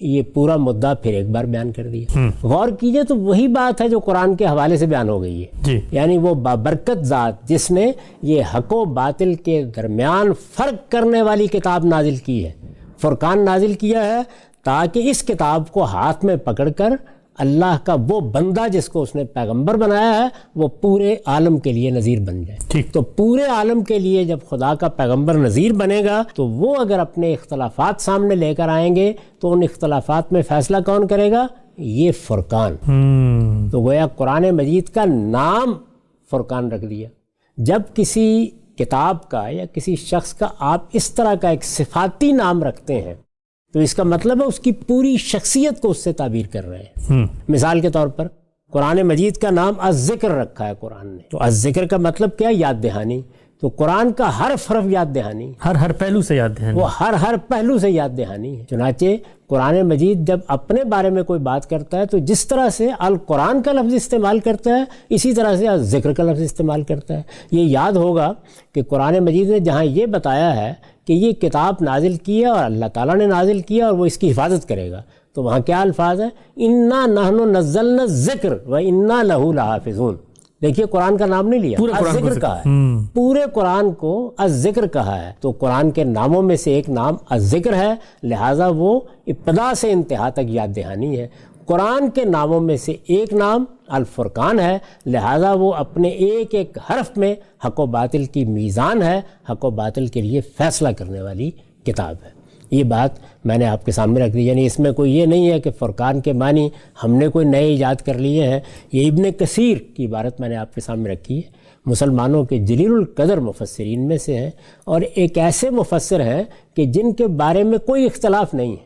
یہ پورا مدعا پھر ایک بار بیان کر دیا۔ غور کیجئے تو وہی بات ہے جو قرآن کے حوالے سے بیان ہو گئی ہے جی، یعنی وہ بابرکت ذات جس نے یہ حق و باطل کے درمیان فرق کرنے والی کتاب نازل کی ہے، فرقان نازل کیا ہے، تاکہ اس کتاب کو ہاتھ میں پکڑ کر اللہ کا وہ بندہ جس کو اس نے پیغمبر بنایا ہے وہ پورے عالم کے لیے نذیر بن جائے۔ ٹھیک، تو پورے عالم کے لیے جب خدا کا پیغمبر نذیر بنے گا تو وہ اگر اپنے اختلافات سامنے لے کر آئیں گے تو ان اختلافات میں فیصلہ کون کرے گا؟ یہ فرقان۔ تو گویا قرآن مجید کا نام فرقان رکھ دیا۔ جب کسی کتاب کا یا کسی شخص کا آپ اس طرح کا ایک صفاتی نام رکھتے ہیں تو اس کا مطلب ہے اس کی پوری شخصیت کو اس سے تعبیر کر رہے ہیں۔ مثال کے طور پر قرآن مجید کا نام الذکر رکھا ہے قرآن نے، تو الذکر کا مطلب کیا؟ یاد دہانی۔ تو قرآن کا حرف یاد دہانی، ہر پہلو سے یاد دہانی، وہ ہر پہلو سے یاد دہانی ہے۔ چنانچہ قرآن مجید جب اپنے بارے میں کوئی بات کرتا ہے تو جس طرح سے القرآن کا لفظ استعمال کرتا ہے اسی طرح سے ذکر کا لفظ استعمال کرتا ہے۔ یہ یاد ہوگا کہ قرآن مجید نے جہاں یہ بتایا ہے کہ یہ کتاب نازل کی ہے اور اللہ تعالیٰ نے نازل کیا اور وہ اس کی حفاظت کرے گا، تو وہاں کیا الفاظ ہیں؟ انا نحن نزلنا الذکر و انا لہ لحافظون۔ دیکھیے قرآن کا نام نہیں لیا، الذکر کہا ہے، پورے قرآن کو الذکر کہا ہے۔ تو قرآن کے ناموں میں سے ایک نام الذکر ہے، لہٰذا وہ ابتدا سے انتہا تک یاد دہانی ہے۔ قرآن کے ناموں میں سے ایک نام الفرقان ہے، لہٰذا وہ اپنے ایک ایک حرف میں حق و باطل کی میزان ہے، حق و باطل کے لیے فیصلہ کرنے والی کتاب ہے۔ یہ بات میں نے آپ کے سامنے رکھ دی، یعنی اس میں کوئی یہ نہیں ہے کہ فرقان کے معنی ہم نے کوئی نئے ایجاد کر لیے ہیں۔ یہ ابن کثیر کی عبارت میں نے آپ کے سامنے رکھی ہے، مسلمانوں کے جلیل القدر مفسرین میں سے ہیں، اور ایک ایسے مفسر ہیں کہ جن کے بارے میں کوئی اختلاف نہیں ہے۔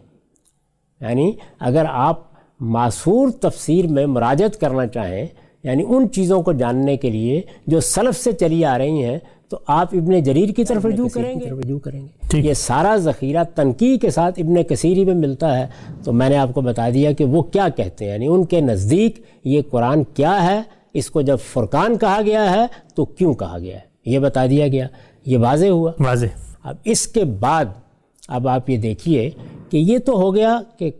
یعنی اگر آپ معصور تفسیر میں مراجعت کرنا چاہیں، یعنی ان چیزوں کو جاننے کے لیے جو سلف سے چلی آ رہی ہیں، تو آپ ابن جریر کی طرف رجوع کریں گے۔ یہ سارا ذخیرہ تنقیح کے ساتھ ابن کثیری میں ملتا ہے۔ تو میں نے آپ کو بتا دیا کہ وہ کیا کہتے ہیں، یعنی ان کے نزدیک یہ قرآن کیا ہے، اس کو جب فرقان کہا گیا ہے تو کیوں کہا گیا ہے، یہ بتا دیا گیا۔ یہ واضح ہوا۔ اب اس کے بعد اب آپ یہ دیکھیے کہ یہ تو ہو گیا کہ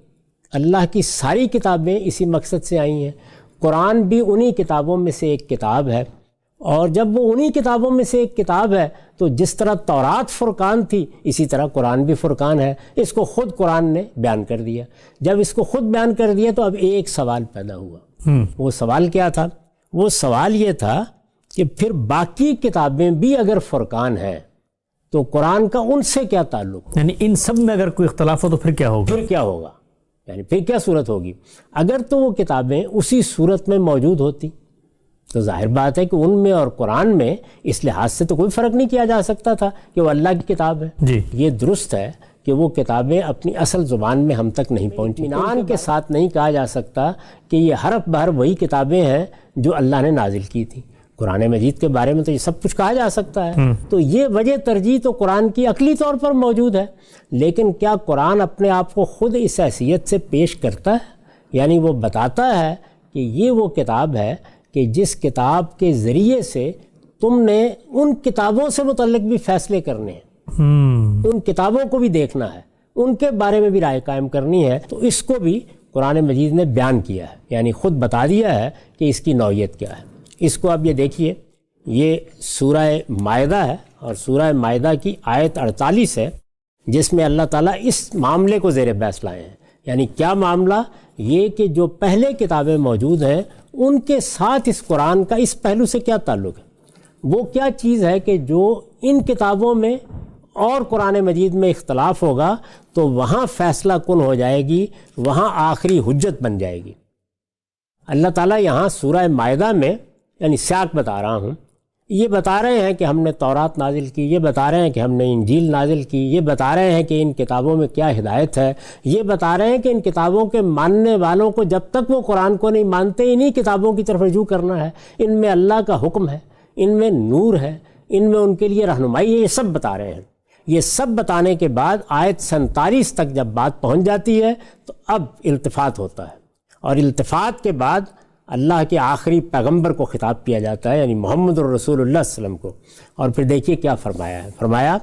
اللہ کی ساری کتابیں اسی مقصد سے آئی ہیں، قرآن بھی انہی کتابوں میں سے ایک کتاب ہے، اور جب وہ انہی کتابوں میں سے ایک کتاب ہے تو جس طرح تورات فرقان تھی اسی طرح قرآن بھی فرقان ہے۔ اس کو خود قرآن نے بیان کر دیا۔ جب اس کو خود بیان کر دیا تو اب ایک سوال پیدا ہوا۔ وہ سوال کیا تھا؟ وہ سوال یہ تھا کہ پھر باقی کتابیں بھی اگر فرقان ہیں تو قرآن کا ان سے کیا تعلق؟ یعنی ان سب میں اگر کوئی اختلاف ہو تو پھر کیا ہوگا؟ یعنی پھر کیا صورت ہوگی؟ اگر تو وہ کتابیں اسی صورت میں موجود ہوتی تو ظاہر بات ہے کہ ان میں اور قرآن میں اس لحاظ سے تو کوئی فرق نہیں کیا جا سکتا تھا کہ وہ اللہ کی کتاب ہے۔ جی یہ درست ہے کہ وہ کتابیں اپنی اصل زبان میں ہم تک نہیں پہنچی۔ اطمینان کے ساتھ نہیں کہا جا سکتا کہ یہ حرف بہر وہی کتابیں ہیں جو اللہ نے نازل کی تھیں۔ قرآن مجید کے بارے میں تو یہ سب کچھ کہا جا سکتا ہے، تو یہ وجہ ترجیح تو قرآن کی عقلی طور پر موجود ہے، لیکن کیا قرآن اپنے آپ کو خود اس حیثیت سے پیش کرتا ہے؟ یعنی وہ بتاتا ہے کہ یہ وہ کتاب ہے کہ جس کتاب کے ذریعے سے تم نے ان کتابوں سے متعلق بھی فیصلے کرنے ہیں، ان کتابوں کو بھی دیکھنا ہے، ان کے بارے میں بھی رائے قائم کرنی ہے، تو اس کو بھی قرآن مجید نے بیان کیا ہے، یعنی خود بتا دیا ہے کہ اس کی نوعیت کیا ہے۔ اس کو اب یہ دیکھیے، یہ سورہ مائدہ ہے اور سورہ مائدہ کی آیت 48 ہے، جس میں اللہ تعالیٰ اس معاملے کو زیر بحث لائے ہیں۔ یعنی کیا معاملہ؟ یہ کہ جو پہلے کتابیں موجود ہیں ان کے ساتھ اس قرآن کا اس پہلو سے کیا تعلق ہے، وہ کیا چیز ہے کہ جو ان کتابوں میں اور قرآن مجید میں اختلاف ہوگا تو وہاں فیصلہ کن ہو جائے گی، وہاں آخری حجت بن جائے گی۔ اللہ تعالیٰ یہاں سورہ مائدہ میں یعنی سیاق بتا رہا ہوں، یہ بتا رہے ہیں کہ ہم نے تورات نازل کی، یہ بتا رہے ہیں کہ ہم نے انجیل نازل کی، یہ بتا رہے ہیں کہ ان کتابوں میں کیا ہدایت ہے، یہ بتا رہے ہیں کہ ان کتابوں کے ماننے والوں کو جب تک وہ قرآن کو نہیں مانتے انہی کتابوں کی طرف رجوع کرنا ہے، ان میں اللہ کا حکم ہے، ان میں نور ہے، ان میں ان کے لیے رہنمائی ہے، یہ سب بتا رہے ہیں۔ یہ سب بتانے کے بعد آیت 47 تک جب بات پہنچ جاتی ہے تو اب التفات ہوتا ہے، اور التفات کے بعد اللہ کے آخری پیغمبر کو خطاب کیا جاتا ہے، یعنی محمد الرسول اللہ صلی اللہ علیہ وسلم کو، اور پھر دیکھیے کیا فرمایا ہے۔ فرمایا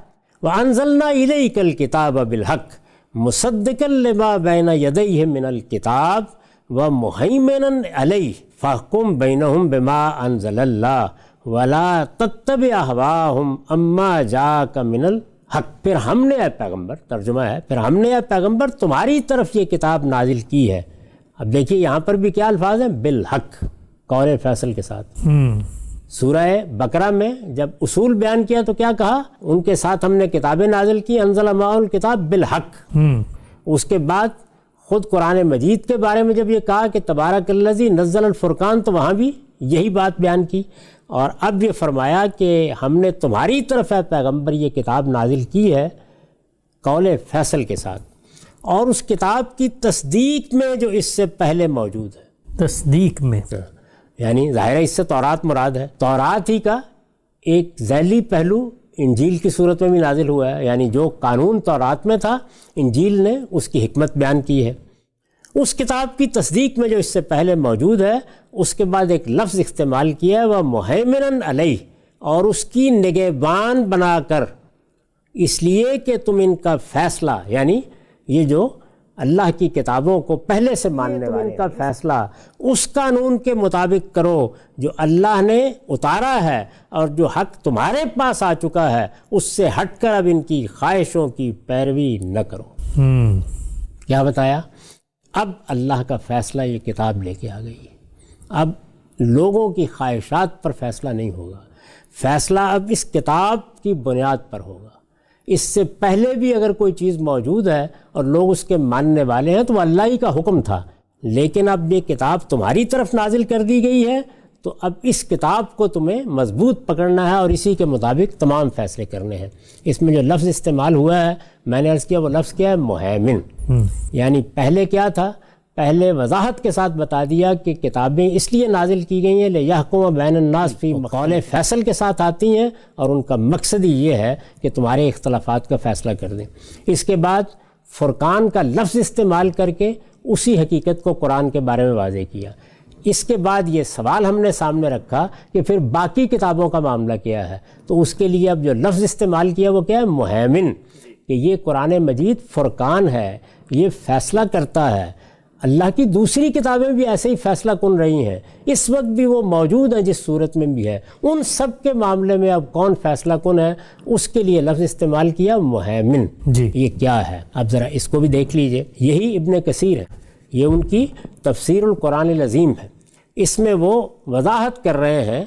وَأَنزَلْنَا إِلَيْكَ الْكِتَابَ بِالْحَقِّ مُصَدِّقًا لِمَا بَيْنَ يَدَيْهِ مِنَ الْكِتَابِ وَمُهَيْمِنًا عَلَيْهِ فَاحْكُم بَيْنَهُم بِمَا أَنزَلَ اللَّهُ وَلَا تَتَّبِعْ أَهْوَاءَهُمْ عَمَّا جَاءَكَ مِنَ الْحَقِّ۔ پھر ہم نے اے پیغمبر، ترجمہ ہے، پھر ہم نے اے پیغمبر تمہاری طرف یہ کتاب نازل کی ہے۔ اب دیکھیے یہاں پر بھی کیا الفاظ ہیں؟ بالحق، قول فیصل کے ساتھ۔ سورہ بقرہ میں جب اصول بیان کیا تو کیا کہا؟ ان کے ساتھ ہم نے کتابیں نازل کی، انزل معہ الکتاب بالحق۔ اس کے بعد خود قرآن مجید کے بارے میں جب یہ کہا کہ تبارک الذی نزل الفرقان، تو وہاں بھی یہی بات بیان کی، اور اب یہ فرمایا کہ ہم نے تمہاری طرف اے پیغمبر یہ کتاب نازل کی ہے قول فیصل کے ساتھ، اور اس کتاب کی تصدیق میں جو اس سے پہلے موجود ہے۔ تصدیق میں یعنی ظاہر ہے اس سے تورات مراد ہے، تورات ہی کا ایک ذیلی پہلو انجیل کی صورت میں بھی نازل ہوا ہے، یعنی جو قانون تورات میں تھا انجیل نے اس کی حکمت بیان کی ہے۔ اس کتاب کی تصدیق میں جو اس سے پہلے موجود ہے، اس کے بعد ایک لفظ استعمال کیا ہے وہ مہیمنن علیہ، اور اس کی نگہبان بنا کر، اس لیے کہ تم ان کا فیصلہ، یعنی یہ جو اللہ کی کتابوں کو پہلے سے ماننے والے، ان کا فیصلہ اس قانون کے مطابق کرو جو اللہ نے اتارا ہے، اور جو حق تمہارے پاس آ چکا ہے اس سے ہٹ کر اب ان کی خواہشوں کی پیروی نہ کرو۔ کیا بتایا؟ اب اللہ کا فیصلہ یہ کتاب لے کے آ گئی ہے، اب لوگوں کی خواہشات پر فیصلہ نہیں ہوگا، فیصلہ اب اس کتاب کی بنیاد پر ہوگا۔ اس سے پہلے بھی اگر کوئی چیز موجود ہے اور لوگ اس کے ماننے والے ہیں تو وہ اللہ ہی کا حکم تھا، لیکن اب یہ کتاب تمہاری طرف نازل کر دی گئی ہے تو اب اس کتاب کو تمہیں مضبوط پکڑنا ہے اور اسی کے مطابق تمام فیصلے کرنے ہیں۔ اس میں جو لفظ استعمال ہوا ہے میں نے عرض کیا، وہ لفظ کیا ہے؟ مہیمن۔ یعنی پہلے کیا تھا؟ پہلے وضاحت کے ساتھ بتا دیا کہ کتابیں اس لیے نازل کی گئی ہیں لِیَحْکُمَ بَیْنَ النَّاسِ فِی، قول فیصل کے ساتھ آتی ہیں اور ان کا مقصد ہی یہ ہے کہ تمہارے اختلافات کا فیصلہ کر دیں۔ اس کے بعد فرقان کا لفظ استعمال کر کے اسی حقیقت کو قرآن کے بارے میں واضح کیا۔ اس کے بعد یہ سوال ہم نے سامنے رکھا کہ پھر باقی کتابوں کا معاملہ کیا ہے، تو اس کے لیے اب جو لفظ استعمال کیا وہ کیا ہے؟ مہیمن، کہ یہ قرآن مجید فرقان ہے، یہ فیصلہ کرتا ہے۔ اللہ کی دوسری کتابیں بھی ایسے ہی فیصلہ کن رہی ہیں، اس وقت بھی وہ موجود ہیں جس صورت میں بھی ہے، ان سب کے معاملے میں اب کون فیصلہ کن ہے اس کے لیے لفظ استعمال کیا مہیمن۔ یہ کیا ہے؟ اب ذرا اس کو بھی دیکھ لیجئے، یہی ابن کثیر ہے، یہ ان کی تفسیر القرآن العظیم ہے، اس میں وہ وضاحت کر رہے ہیں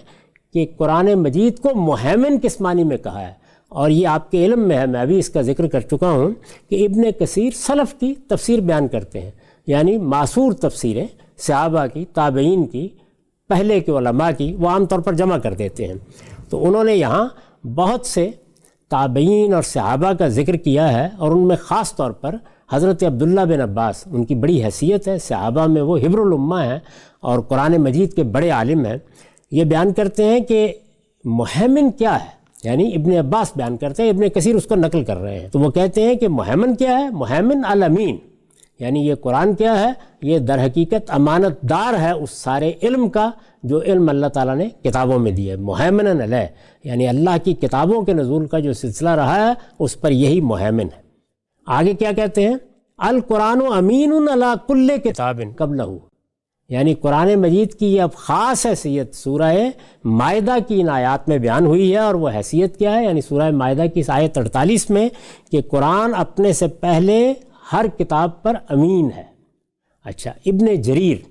کہ قرآن مجید کو مہیمن کس معنی میں کہا ہے، اور یہ آپ کے علم میں ہے، میں ابھی اس کا ذکر کر چکا ہوں کہ ابن کثیر سلف کی تفسیر بیان کرتے ہیں، یعنی معصور تفسیریں صحابہ کی، تابعین کی، پہلے کے علماء کی وہ عام طور پر جمع کر دیتے ہیں۔ تو انہوں نے یہاں بہت سے تابعین اور صحابہ کا ذکر کیا ہے، اور ان میں خاص طور پر حضرت عبداللہ بن عباس، ان کی بڑی حیثیت ہے، صحابہ میں وہ حبر الامہ ہیں اور قرآن مجید کے بڑے عالم ہیں۔ یہ بیان کرتے ہیں کہ مہیمن کیا ہے، یعنی ابن عباس بیان کرتے ہیں، ابن کثیر اس کو نقل کر رہے ہیں، تو وہ کہتے ہیں کہ مہیمن کیا ہے؟ مہیمن الامین، یعنی یہ قرآن کیا ہے؟ یہ در حقیقت امانت دار ہے اس سارے علم کا جو علم اللہ تعالیٰ نے کتابوں میں دیا ہے، مہیمن علیہ، یعنی اللہ کی کتابوں کے نزول کا جو سلسلہ رہا ہے اس پر یہی مہیمن ہے۔ آگے کیا کہتے ہیں؟ القرآن امین علی کل کتاب قبلہ، یعنی قرآن مجید کی یہ اب خاص حیثیت سورہ مائدہ کی ان آیات میں بیان ہوئی ہے، اور وہ حیثیت کیا ہے؟ یعنی سورہ مائدہ کی آیت 48 میں کہ قرآن اپنے سے پہلے ہر کتاب پر امین ہے۔ اچھا، ابن جریر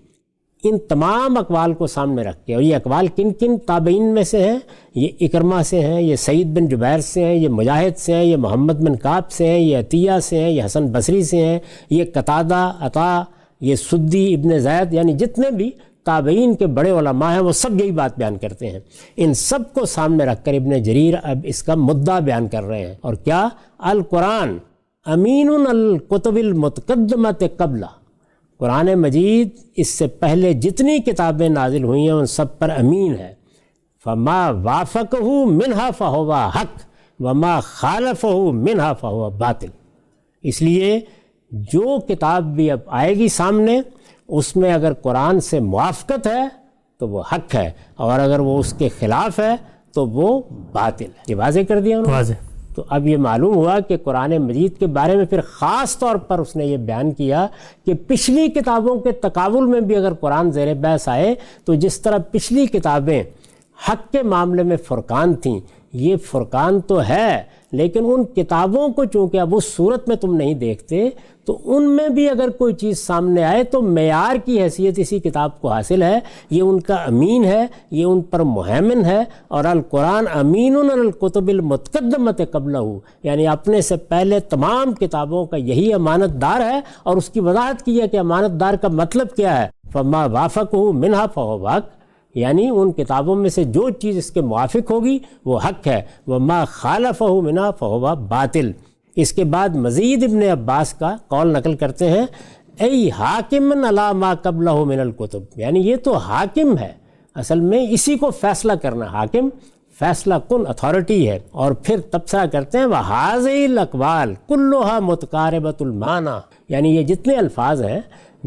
ان تمام اقوال کو سامنے رکھ کے، اور یہ اقوال کن کن تابعین میں سے ہیں؟ یہ اکرمہ سے ہیں، یہ سعید بن جبیر سے ہیں، یہ مجاہد سے ہیں، یہ محمد بن کعب سے ہیں، یہ عطیہ سے ہیں، یہ حسن بصری سے ہیں، یہ قتادہ، عطا، یہ سدی ابن زید، یعنی جتنے بھی تابعین کے بڑے علماء ہیں وہ سب یہی بات بیان کرتے ہیں۔ ان سب کو سامنے رکھ کر ابن جریر اب اس کا مدعا بیان کر رہے ہیں، اور کیا؟ القرآن امین الکتب المتقدمۃ قبلہ، قرآن مجید اس سے پہلے جتنی کتابیں نازل ہوئی ہیں ان سب پر امین ہے۔ فما وافقہ منہا فہو حق وما خالفہ منہا فہو باطل، اس لیے جو کتاب بھی اب آئے گی سامنے اس میں اگر قرآن سے موافقت ہے تو وہ حق ہے، اور اگر وہ اس کے خلاف ہے تو وہ باطل ہے۔ یہ واضح کر دیا انہوں نے۔ تو اب یہ معلوم ہوا کہ قرآن مجید کے بارے میں پھر خاص طور پر اس نے یہ بیان کیا کہ پچھلی کتابوں کے تقابل میں بھی اگر قرآن زیر بحث آئے تو جس طرح پچھلی کتابیں حق کے معاملے میں فرقان تھیں، یہ فرقان تو ہے، لیکن ان کتابوں کو چونکہ اب اس صورت میں تم نہیں دیکھتے تو ان میں بھی اگر کوئی چیز سامنے آئے تو معیار کی حیثیت اسی کتاب کو حاصل ہے، یہ ان کا امین ہے، یہ ان پر مہیمن ہے۔ اور القرآن امین علی الکتب المتقدمۃ قبلہ، یعنی اپنے سے پہلے تمام کتابوں کا یہی امانت دار ہے، اور اس کی وضاحت کی ہے کہ امانت دار کا مطلب کیا ہے۔ فما وافقہ منہا فہو حق، یعنی ان کتابوں میں سے جو چیز اس کے موافق ہوگی وہ حق ہے، وما خالفہ منہا فہو باطل۔ اس کے بعد مزید ابن عباس کا قول نقل کرتے ہیں، ای حاکم علی ما قبلہ من الکتب، یعنی یہ تو حاکم ہے، اصل میں اسی کو فیصلہ کرنا، حاکم فیصلہ کن اتھارٹی ہے۔ اور پھر تبصرہ کرتے ہیں وَهَذِهِ الْأَقْوَالُ كُلُّهَا مُتَقَارِبَةُ الْمَعْنَى، یعنی یہ جتنے الفاظ ہیں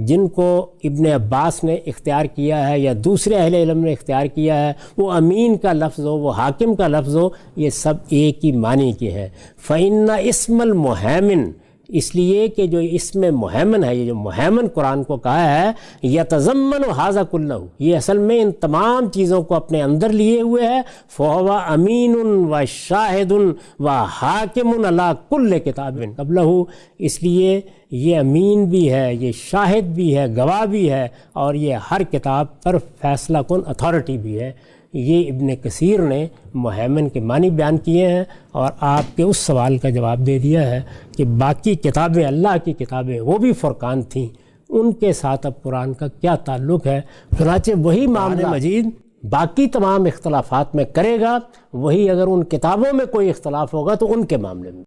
جن کو ابن عباس نے اختیار کیا ہے یا دوسرے اہل علم نے اختیار کیا ہے، وہ امین کا لفظ ہو، وہ حاکم کا لفظ ہو، یہ سب ایک ہی معنی کے ہیں۔ فَإِنَّ اسم المہیمن، اس لیے کہ جو اسم مہیمن ہے، یہ جو مہیمن قرآن کو کہا ہے، یتضمن ھذا کلہ، یہ اصل میں ان تمام چیزوں کو اپنے اندر لیے ہوئے ہے۔ فہو امین و شاہد و حاکم علی کل کتاب قبلہ، اس لیے یہ امین بھی ہے، یہ شاہد بھی ہے، گواہ بھی ہے، اور یہ ہر کتاب پر فیصلہ کن اتھارٹی بھی ہے۔ یہ ابن کثیر نے مہیمن کے معنی بیان کیے ہیں، اور آپ کے اس سوال کا جواب دے دیا ہے کہ باقی کتابیں اللہ کی کتابیں وہ بھی فرقان تھیں، ان کے ساتھ اب قرآن کا کیا تعلق ہے؟ چنانچہ وہی معاملہ مجید باقی تمام اختلافات میں کرے گا، وہی اگر ان کتابوں میں کوئی اختلاف ہوگا تو ان کے معاملے میں